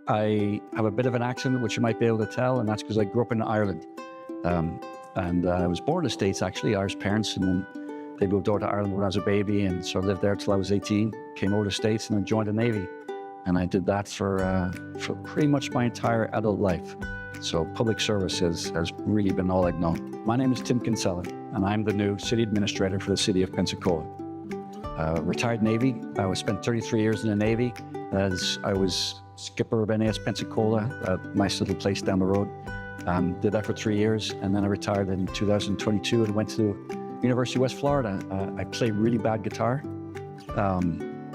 I have a bit of an accent, which you might be able to tell, and that's because I grew up in Ireland. Um, and I was born in the States, actually, Irish parents, and then they moved over to Ireland when I was a baby, and so I lived there till I was 18, came over to the States, and then joined the Navy. And I did that for pretty much my entire adult life. So public service has really been all I've known. My name is Tim Kinsella, and I'm the new city administrator for the City of Pensacola. Retired Navy. I spent 33 years in the Navy as I was skipper of NAS Pensacola, a nice little place down the road. Did that for 3 years, and then I retired in 2022 and went to University of West Florida. I play really bad guitar,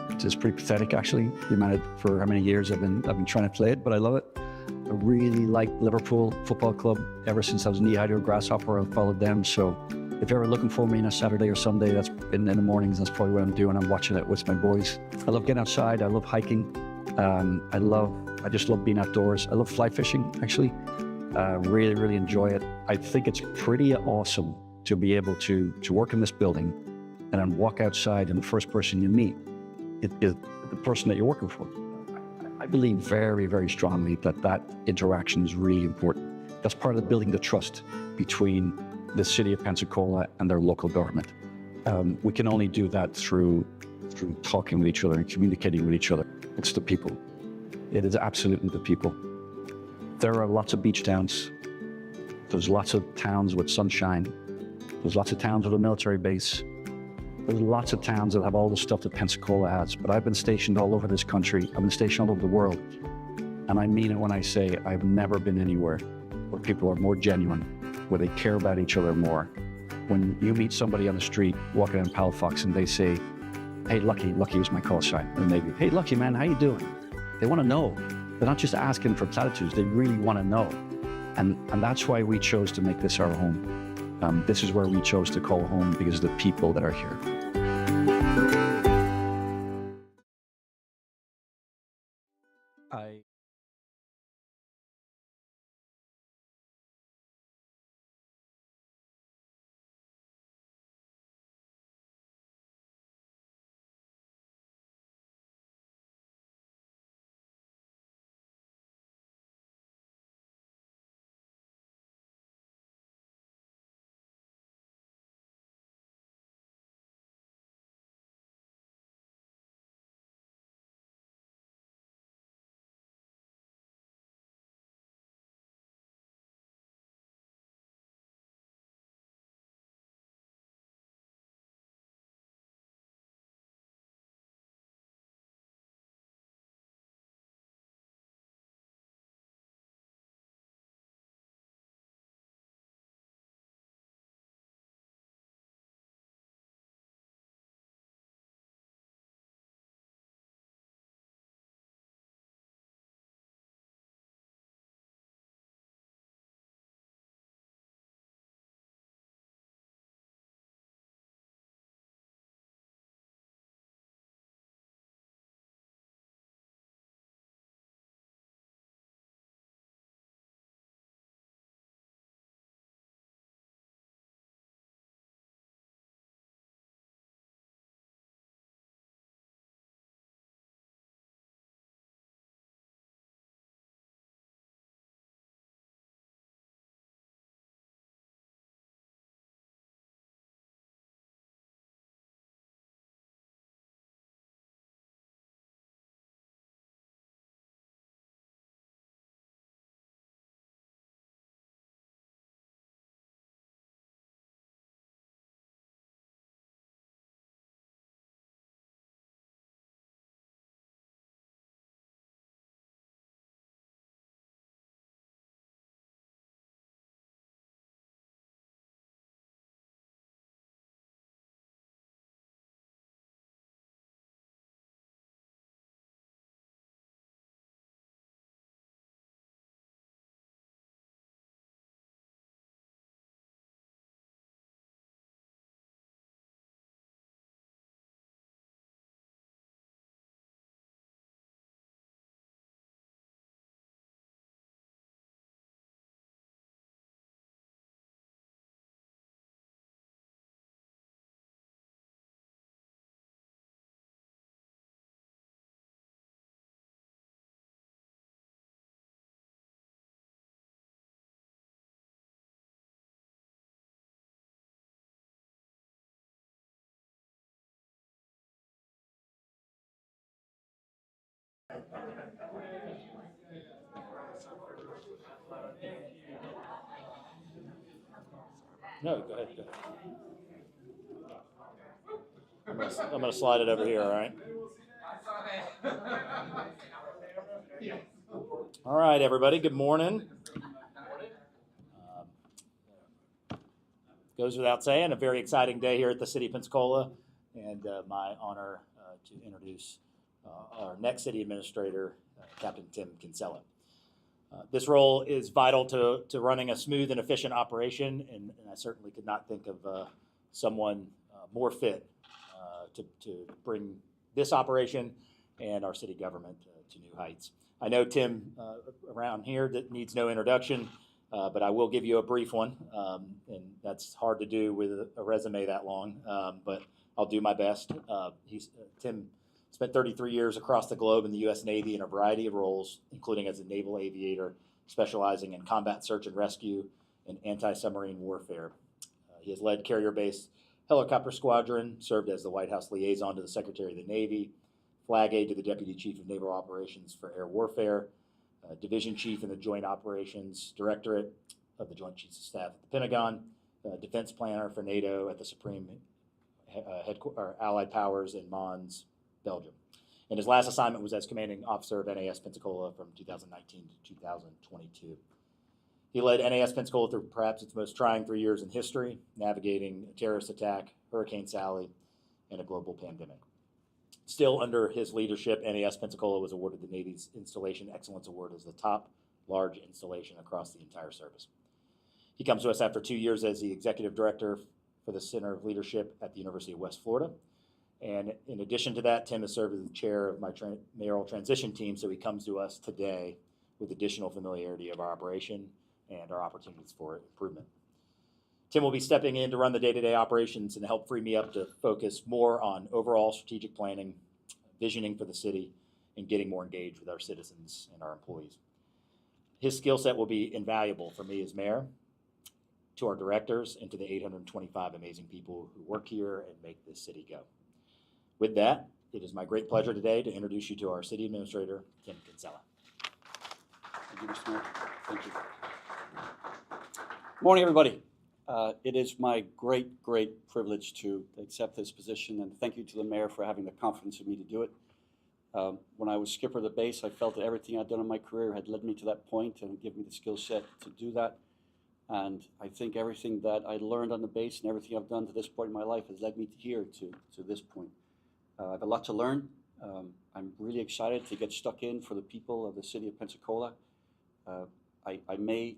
which is pretty pathetic actually. The amount of, for how many years I've been trying to play it, but I love it. I really like Liverpool Football Club. Ever since I was knee-high to a grasshopper, I've followed them. So if you're ever looking for me on a Saturday or Sunday, that's in the mornings, that's probably what I'm doing. I'm watching it with my boys. I love getting outside. I love hiking. I just love being outdoors. I love fly fishing, actually. Really, really enjoy it. I think it's pretty awesome to be able to work in this building and then walk outside and the first person you meet is the person that you're working for. I believe very, very strongly that interaction is really important. That's part of building the trust between the city of Pensacola and their local government. We can only do that through talking with each other and communicating with each other. It's the people. It is absolutely the people. There are lots of beach towns. There's lots of towns with sunshine. There's lots of towns with a military base. There's lots of towns that have all the stuff that Pensacola has, but I've been stationed all over this country. I've been stationed all over the world. And I mean it when I say I've never been anywhere where people are more genuine, where they care about each other more. When you meet somebody on the street walking in Palafox and they say, "Hey, Lucky was my call sign," and maybe, "Hey, Lucky, man, how you doing?" They want to know. They're not just asking for platitudes, they really want to know. And that's why we chose to make this our home. This is where we chose to call home because of the people that are here. I No, go ahead. Go ahead. I'm gonna slide it over here. All right. All right, everybody. Good morning. Goes without saying, a very exciting day here at the City of Pensacola, and my honor to introduce our next city administrator, Captain Tim Kinsella. This role is vital to running a smooth and efficient operation, and I certainly could not think of someone more fit to bring this operation and our city government to new heights. I know Tim around here that needs no introduction, but I will give you a brief one, and that's hard to do with a resume that long, but I'll do my best. Tim spent 33 years across the globe in the U.S. Navy in a variety of roles, including as a naval aviator, specializing in combat search and rescue and anti-submarine warfare. He has led carrier-based helicopter squadron, served as the White House liaison to the Secretary of the Navy, flag aide to the Deputy Chief of Naval Operations for Air Warfare, Division Chief in the Joint Operations Directorate of the Joint Chiefs of Staff at the Pentagon, Defense Planner for NATO at the Supreme Allied Powers in Mons, Belgium. And his last assignment was as Commanding Officer of NAS Pensacola from 2019 to 2022. He led NAS Pensacola through perhaps its most trying 3 years in history, navigating a terrorist attack, Hurricane Sally, and a global pandemic. Still under his leadership, NAS Pensacola was awarded the Navy's Installation Excellence Award as the top large installation across the entire service. He comes to us after 2 years as the Executive Director for the Center of Leadership at the University of West Florida. And in addition to that, Tim has served as the chair of my mayoral transition team, so he comes to us today with additional familiarity of our operation and our opportunities for improvement. Tim will be stepping in to run the day-to-day operations and help free me up to focus more on overall strategic planning, visioning for the city, and getting more engaged with our citizens and our employees. His skill set will be invaluable for me as mayor, to our directors, and to the 825 amazing people who work here and make this city go. With that, it is my great pleasure today to introduce you to our city administrator, Tim Kinsella. Thank you, Mr. Mayor. Thank you. Morning, everybody. It is my great privilege to accept this position, and thank you to the mayor for having the confidence in me to do it. When I was skipper of the base, I felt that everything I'd done in my career had led me to that point and given me the skill set to do that. And I think everything that I learned on the base and everything I've done to this point in my life has led me here to this point. I have a lot to learn. I'm really excited to get stuck in for the people of the city of Pensacola. I may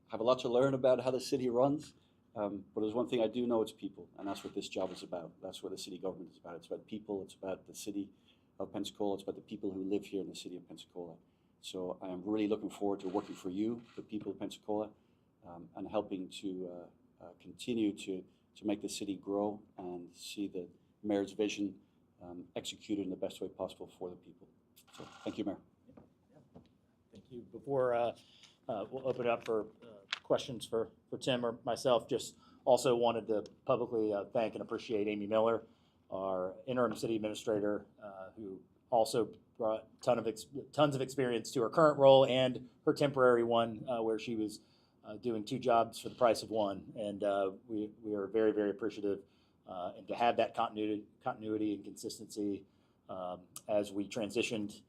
have a lot to learn about how the city runs, but there's one thing I do know, it's people, and that's what this job is about. That's what the city government is about. It's about people, it's about the city of Pensacola, it's about the people who live here in the city of Pensacola. So I am really looking forward to working for you, the people of Pensacola, and helping to continue to make the city grow and see the mayor's vision executed in the best way possible for the people. So thank you, Mayor. Thank you. Before we'll open it up for questions for Tim or myself, just also wanted to publicly thank and appreciate Amy Miller, our interim city administrator, who also brought tons of experience to her current role and her temporary one, where she was doing two jobs for the price of one. And we are very appreciative, and to have that continuity and consistency as we transitioned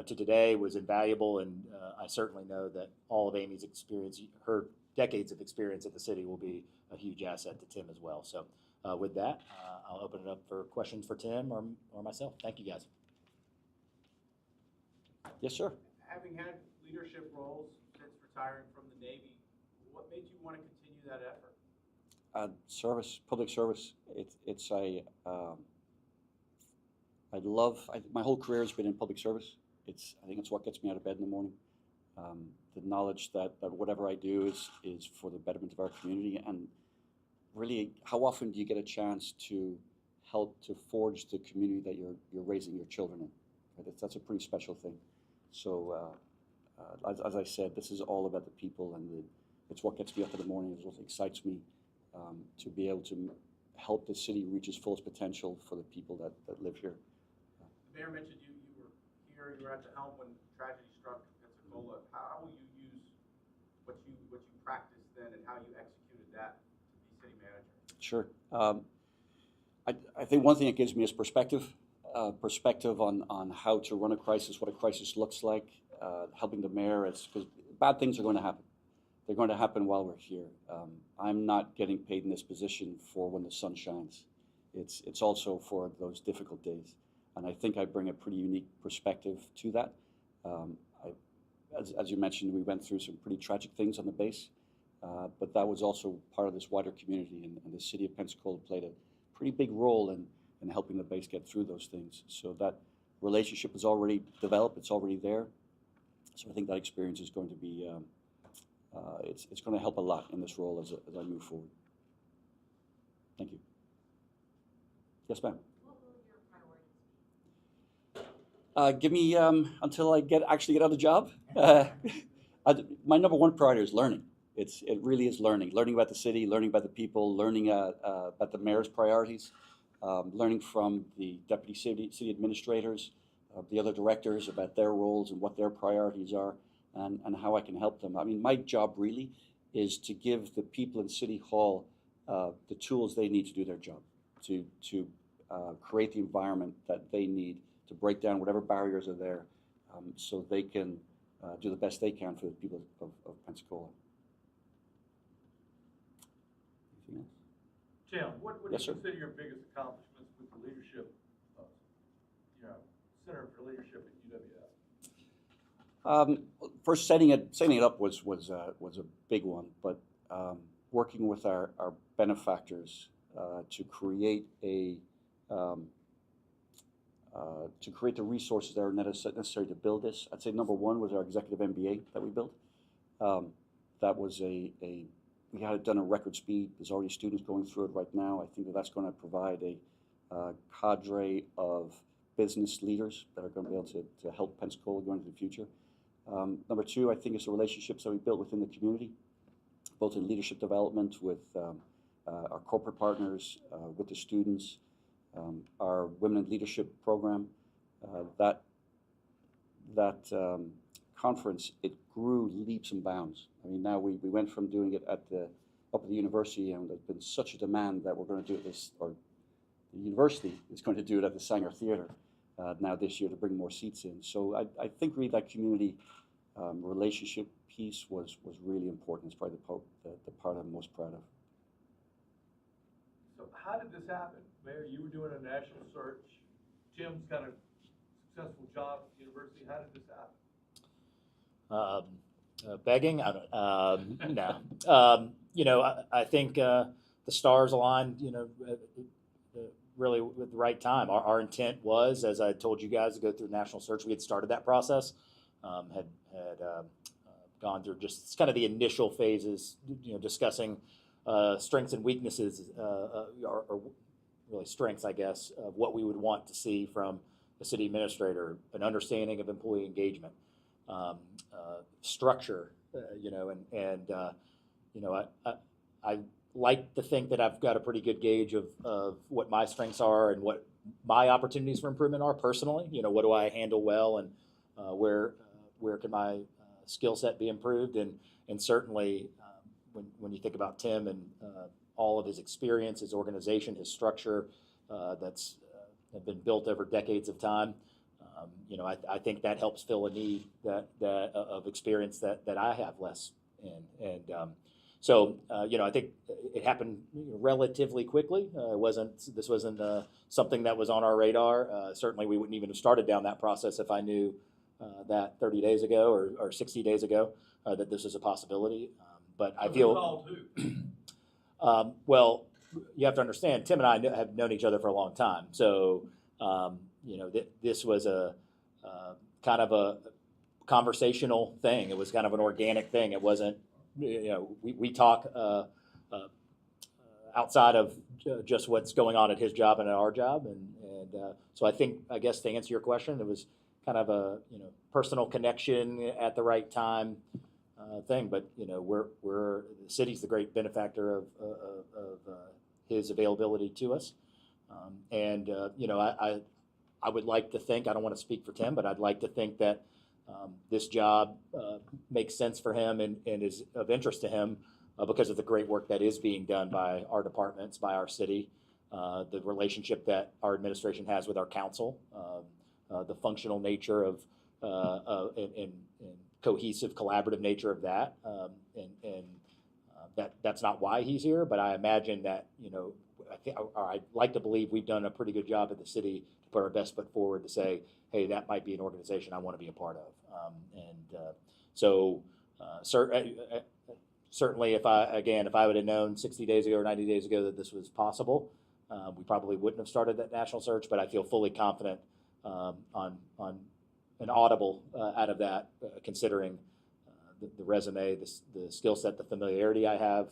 to today was invaluable. And I certainly know that all of Amy's experience, her decades of experience at the city, will be a huge asset to Tim as well. So with that, I'll open it up for questions for Tim or myself. Thank you, guys. Yes, sir. Having had leadership roles since retiring from the Navy, what made you want to continue that effort? Service, public service. My whole career has been in public service. I think it's what gets me out of bed in the morning. The knowledge that whatever I do is for the betterment of our community. And really, how often do you get a chance to help to forge the community that you're raising your children in? Right? That's a pretty special thing. So as I said, this is all about the people, and it's what gets me up in the morning. It's what excites me to be able to help the city reach its fullest potential for the people that live here. The mayor mentioned you were here, you were at the helm when tragedy struck Pensacola. How will you use what you practiced then and how you executed that to be city Sure. I think one thing it gives me is perspective, perspective on how to run a crisis, what a crisis looks like, helping the mayor, because bad things are going to happen. They're going to happen while we're here. I'm not getting paid in this position for when the sun shines. It's also for those difficult days. And I think I bring a pretty unique perspective to that. As you mentioned, we went through some pretty tragic things on the base, but that was also part of this wider community, and the city of Pensacola played a pretty big role in helping the base get through those things. So that relationship is already developed, it's already there. So I think that experience is going to be, it's going to help a lot in this role as I move forward. Thank you. Yes, ma'am. What will your priorities be? Give me until I actually get out of the job. My number one priority is learning. It really is learning about the city, learning about the people, learning about the mayor's priorities, learning from the deputy city administrators, the other directors about their roles and what their priorities are, and how I can help them. I mean, my job really is to give the people in City Hall the tools they need to do their job, to create the environment that they need to break down whatever barriers are there, so they can do the best they can for the people of Pensacola. Anything else? Tim, what do Yes, you sir. consider your biggest accomplishments with the leadership, Center for Leadership at UWF? First, setting it up was a big one, but working with our benefactors to create the resources that are necessary to build this. I'd say number one was our executive MBA that we built. That was we had it done at record speed. There's already students going through it right now. I think that's going to provide a cadre of business leaders that are going to be able to help Pensacola go into the future. Number two, I think, is the relationships that we built within the community, both in leadership development with our corporate partners, with the students, our Women in Leadership program. That conference, it grew leaps and bounds. I mean, now we went from doing it up at the university, and there's been such a demand that we're going to do this, or the university is going to do it at the Sanger Theater now this year to bring more seats in. So I think really that community relationship piece was really important. It's probably the part I'm most proud of. So how did this happen? Mayor, you were doing a national search. Tim's got a successful job at the university. How did this happen? Begging? I don't, no. I think the stars aligned, really with the right time. Our intent was, as I told you guys, to go through the national search. We had started that process, had gone through just kind of the initial phases, discussing strengths and weaknesses, or really strengths, I guess, of what we would want to see from the city administrator, an understanding of employee engagement, structure, I like to think that I've got a pretty good gauge of what my strengths are and what my opportunities for improvement are personally. What do I handle well, and where can my skill set be improved? And certainly when you think about Tim and all of his experience, his organization, his structure that's have been built over decades of time, I think that helps fill a need that of experience that I have less in. And so I think it happened relatively quickly. This wasn't something that was on our radar. Certainly, we wouldn't even have started down that process if I knew that 30 days ago or 60 days ago that this was a possibility. But I feel well. You have to understand, Tim and I have known each other for a long time. So this was a kind of a conversational thing. It was kind of an organic thing. It wasn't. We talk outside of just what's going on at his job and at our job, and so I guess to answer your question, it was kind of a personal connection at the right time thing. But the city's the great benefactor of his availability to us, and I would like to think, I don't want to speak for Tim, but I'd like to think that this job makes sense for him and is of interest to him because of the great work that is being done by our departments, by our city, the relationship that our administration has with our council, the functional nature of and cohesive, collaborative nature of that, that's not why he's here. But I imagine that I'd like to believe we've done a pretty good job at the city to put our best foot forward to say, hey, that might be an organization I want to be a part of, certainly, if I would have known 60 days ago or 90 days ago that this was possible, we probably wouldn't have started that national search. But I feel fully confident on an audible out of that, considering the resume, the skill set, the familiarity I have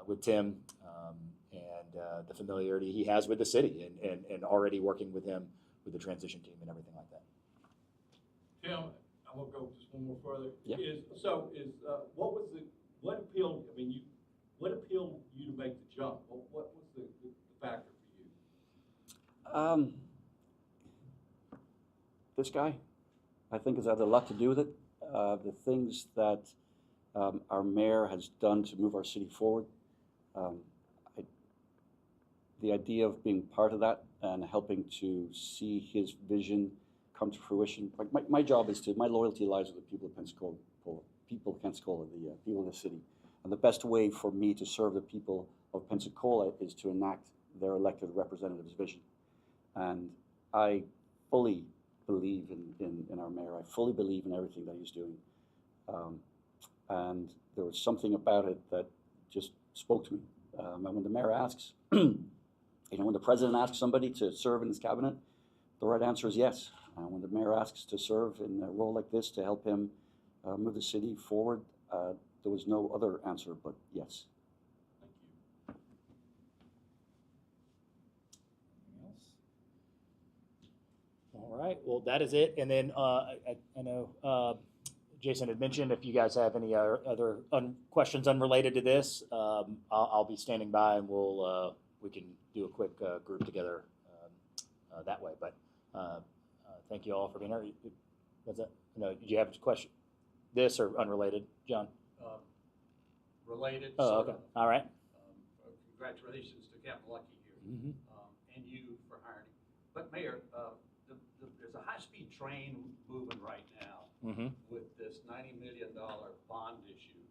with Tim, and the familiarity he has with the city, and already working with him with the transition team and everything like that. Tim, I'm gonna go just one more further. Yeah. What appealed? I mean, what appealed you to make the jump? What was the factor for you? This guy, I think, has had a lot to do with it. The things that our mayor has done to move our city forward, the idea of being part of that and helping to see his vision come to fruition. Like my job is my loyalty lies with the people of Pensacola, the people of the city. And the best way for me to serve the people of Pensacola is to enact their elected representative's vision. And I fully believe in our mayor. I fully believe in everything that he's doing. And there was something about it that just spoke to me. And when the mayor asks, when the president asks somebody to serve in his cabinet, the right answer is yes. When the mayor asks to serve in a role like this to help him move the city forward, there was no other answer but yes. Thank you. Anything else? All right. Well, that is it. And then I know Jason had mentioned if you guys have any other questions unrelated to this, I'll be standing by, and we can do a quick group together that way. But thank you all for being here. Was that? No, did you have a question? This or unrelated, John? Related. Oh, okay. All right. Congratulations to Captain Lucky here, and you for hiring him. But Mayor, there's a high-speed train moving right now with this $90 million bond issue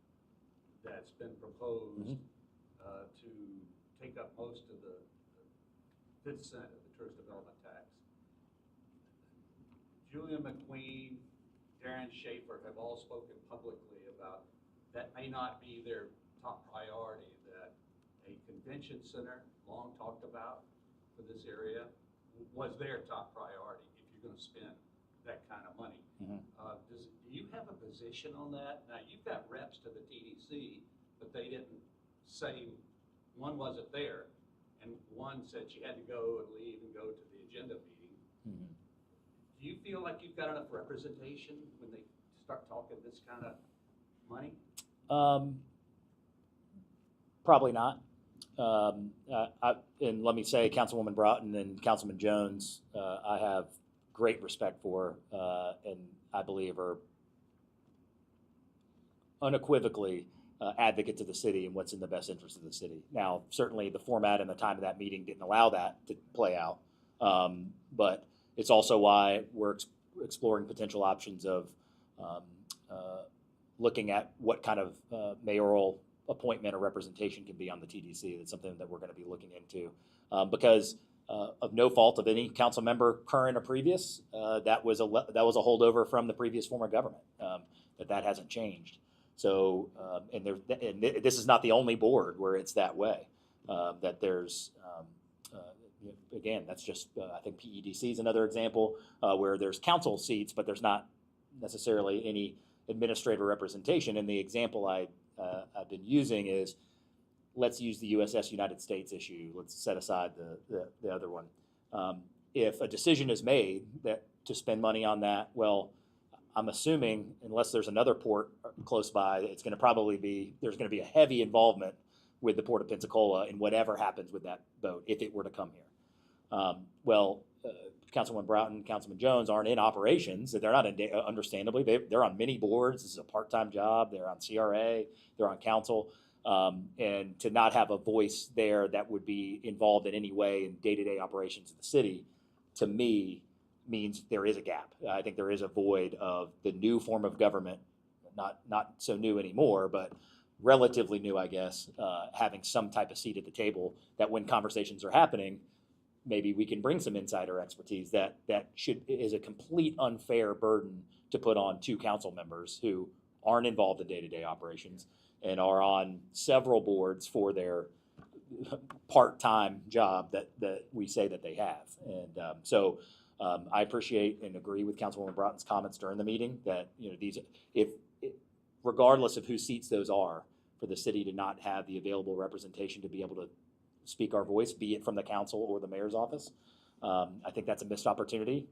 that's been proposed to take up most of the 5th cent of the tourist development tax. Julian McQueen, Darren Schaefer have all spoken publicly about that may not be their top priority, that a convention center, long talked about for this area, was their top priority if you're going to spend that kind of money. Do you have a position on that? Now, you've got reps to the TDC, but they didn't say, one wasn't there, and one said she had to go and leave and go to the agenda meeting. Do you feel like you've got enough representation when they start talking this kind of money? Probably not. And let me say, Councilwoman Broughton and Councilman Jones, I have great respect for, and I believe are unequivocally advocates of the city and what's in the best interest of the city. Now, certainly the format and the time of that meeting didn't allow that to play out, but it's also why we're exploring potential options of looking at what kind of mayoral appointment or representation can be on the TDC. That's something that we're going to be looking into because of no fault of any council member, current or previous. That was a holdover from the previous form of government. That hasn't changed. So and this is not the only board where it's that way. That there's again, that's just I think PEDC is another example where there's council seats, but there's not necessarily any administrator representation. And the example I've been using is, let's use the USS United States issue. Let's set aside the other one. If a decision is made to spend money on that, well, I'm assuming unless there's another port close by, it's going to probably be, there's going to be a heavy involvement with the Port of Pensacola in whatever happens with that boat if it were to come here. Councilman Broughton, Councilman Jones aren't in operations. They're not, understandably, they're on many boards. This is a part-time job. They're on CRA. They're on council. And to not have a voice there that would be involved in any way in day-to-day operations of the city, to me, means there is a gap. I think there is a void of the new form of government, not so new anymore, but relatively new, I guess, having some type of seat at the table that when conversations are happening, maybe we can bring some insider expertise that is a complete unfair burden to put on two council members who aren't involved in day-to-day operations and are on several boards for their part-time job that we say that they have. And so I appreciate and agree with Councilwoman Broughton's comments during the meeting that, these, if regardless of whose seats those are, for the city to not have the available representation to be able to speak our voice, be it from the council or the mayor's office, I think that's a missed opportunity.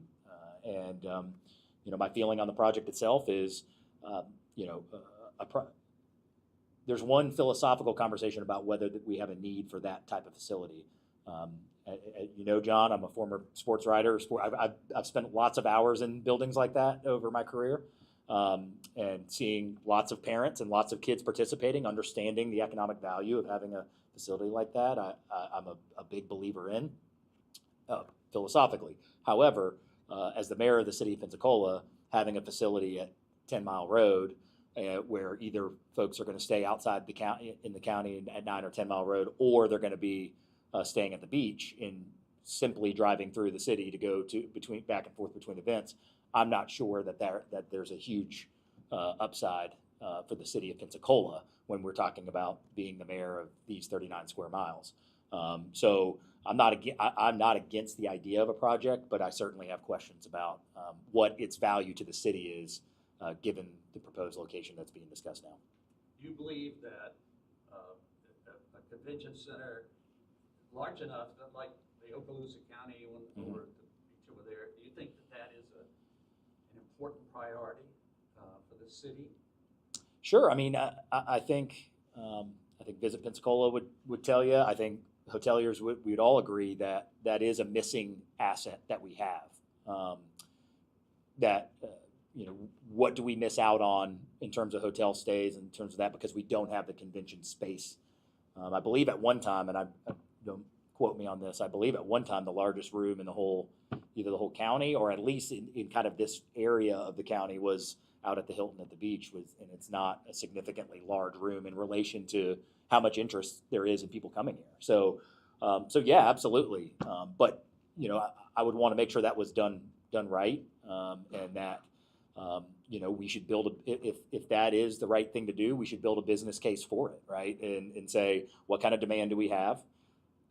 My feeling on the project itself is, there's one philosophical conversation about whether we have a need for that type of facility. John, I'm a former sports writer. I've spent lots of hours in buildings like that over my career, and seeing lots of parents and lots of kids participating, understanding the economic value of having a facility like that. I'm a big believer in, philosophically. However, as the mayor of the city of Pensacola, having a facility at 10 Mile Road, where either folks are going to stay outside the county at 9 or 10 Mile Road, or they're going to be staying at the beach and simply driving through the city to go back and forth between events. I'm not sure that there's a huge upside for the city of Pensacola when we're talking about being the mayor of these 39 square miles. So I'm not against the idea of a project, but I certainly have questions about what its value to the city is, given the proposed location that's being discussed now. Do you believe that a convention center large enough that, like the Okaloosa County one over the beach over there, do you think that is an important priority for the city? Sure. I mean, I think Visit Pensacola would tell you. I think hoteliers we'd all agree that is a missing asset that we have. What do we miss out on in terms of hotel stays, in terms of that, because we don't have the convention space? I believe at one time, and I don't quote me on this, I believe at one time the largest room in either the whole county or at least in kind of this area of the county was out at the Hilton at the beach, and it's not a significantly large room in relation to how much interest there is in people coming here. So yeah, absolutely. But I would want to make sure that was done right, and that we should build if that is the right thing to do, we should build a business case for it, right? And say, what kind of demand do we have?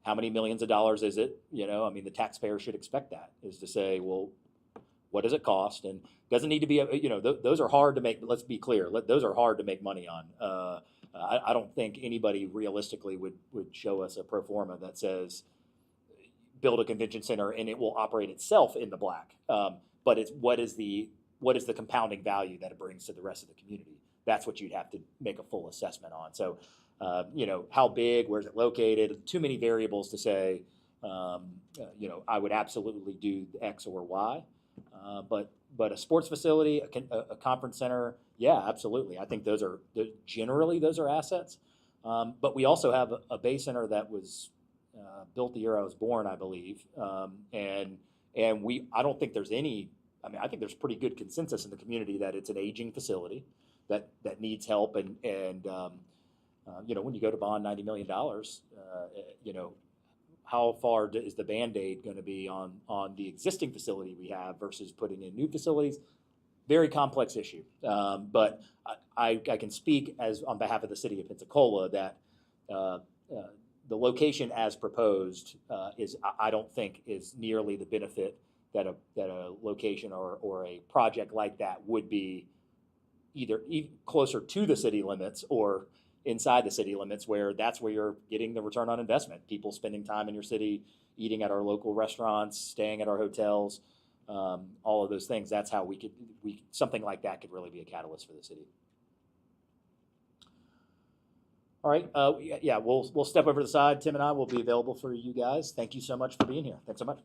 How many millions of dollars is it? The taxpayer should expect that, is to say, well, what does it cost? And doesn't need to be, those are hard to make, but let's be clear, those are hard to make money on. I don't think anybody realistically would show us a pro forma that says, build a convention center and it will operate itself in the black. But it's what is the compounding value that it brings to the rest of the community? That's what you'd have to make a full assessment on. So, how big, where's it located? Too many variables to say, I would absolutely do X or Y. But a sports facility, a conference center, yeah, absolutely. I think those are assets. But we also have a Bay Center that was built the year I was born, I believe. And I don't think there's I think there's pretty good consensus in the community that it's an aging facility that needs help. And when you go to bond $90 million, how far is the Band-Aid going to be on the existing facility we have versus putting in new facilities? Very complex issue. But I can speak on behalf of the city of Pensacola that the location as proposed I don't think is nearly the benefit that a location or a project like that would be, either closer to the city limits or inside the city limits, where that's where you're getting the return on investment. People spending time in your city, eating at our local restaurants, staying at our hotels, all of those things. That's how something like that could really be a catalyst for the city. All right, we'll step over to the side. Tim and I will be available for you guys. Thank you so much for being here. Thanks so much.